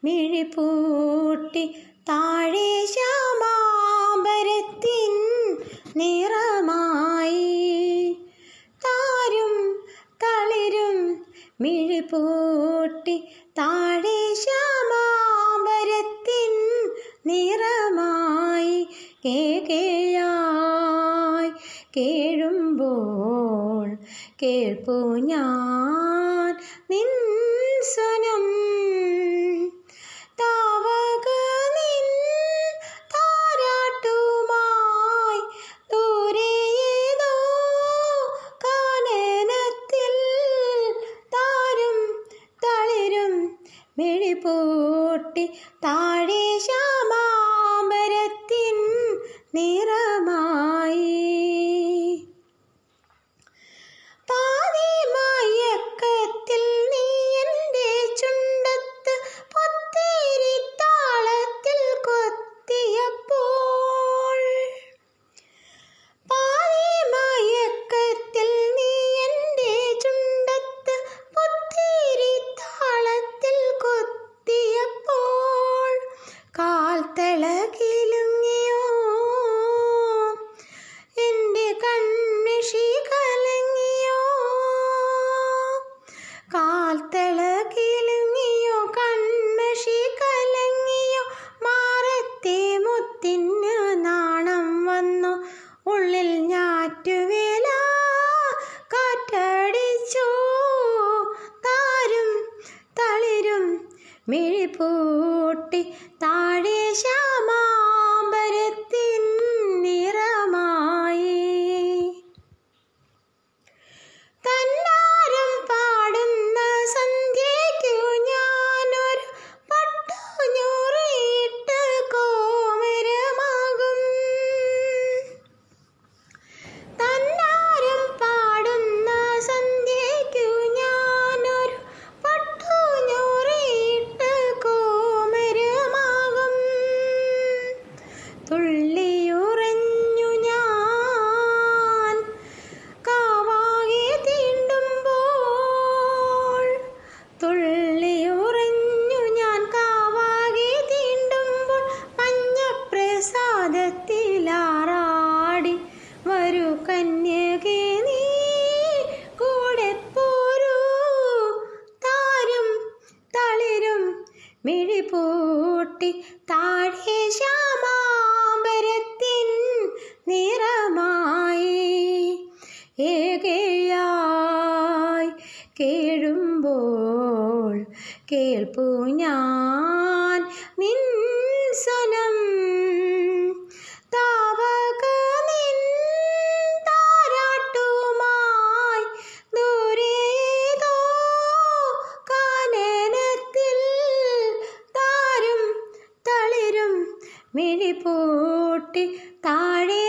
മിഴിപൂട്ടി താഴെ ശ്യാമാംബരത്തിൻ നിറമായി താരും തളിരും മിഴിപൂട്ടി താഴെ ശ്യാമാംബരത്തിൻ നിറമായി കേകേയായി കേഴുമ്പോൾ കേൾപ്പു ഞാൻ നിൻ സ്വനം താവക നിൻ താരാട്ടുമായി ദൂരെ ഏതോ കാനനത്തിൽ താരും തളിരും മിഴിപൂട്ടി താഴെ ശ്യാമാംബരത്തിൻ നിറമായി പാതിമയക്കത്തിൽ നീ എൻ്റെ ചുണ്ടത്ത് പൊത്തിരി താളത്തിൽ കൊത്തിയപ്പോൾ പാതിമയക്കത്തിൽ നീ എൻ്റെ ചുണ്ടത്ത് പൊത്തിരി താളത്തിൽ കൊത്തിയപ്പോൾ കാൽ തിളകിലുങ്ങിയോ എൻ്റെ കൺമഷി കലങ്ങിയോ കാൽ തിളകിലുങ്ങിയോ കൺമഷി കലങ്ങിയോ മാറത്തെ മുത്തിന് നാണം വന്നു ഉള്ളിൽ ഞാറ്റുവേല കാറ്റടിച്ചു താരും തളിരും മിഴിപൂട്ടി താഴെ ശ്യാമാംബരത്തിൻ നിറമായി തന്നാരം പാടുന്ന സന്ധ്യയ്ക്കു ഞാനൊരു പട്ടുഞ്ഞൂറിട്ട് കോമരമാകും തന്നാരം പാടുന്ന സന്ധ്യയ്ക്കു ഞാനൊരു പട്ടുഞ്ഞൂറിട്ട് കോമരമാകും തുള്ളിയുറഞ്ഞു ഞാൻ കാവാകെ തീണ്ടുമ്പോൾ തുള്ളിയുറഞ്ഞു ഞാൻ കാവാകെ തീണ്ടുമ്പോൾ മഞ്ഞപ്രസാദത്തിലാറാടി വരൂ കന്യകേ നീ കൂടെ പോരൂ താരും തളിരും മിഴിപൂട്ടി താഴെ ശ്യാമാംബരത്തിൻ നിറമായി ഏകയായി കേഴുമ്പോൾ കേൾപ്പു ഞാൻ നിൻ സ്വനം താവക നിൻ താരാട്ടുമായി ദൂരെ ഏതോ കാനനത്തിൽ താരും തളിരും മിഴിപൂട്ടി താഴെ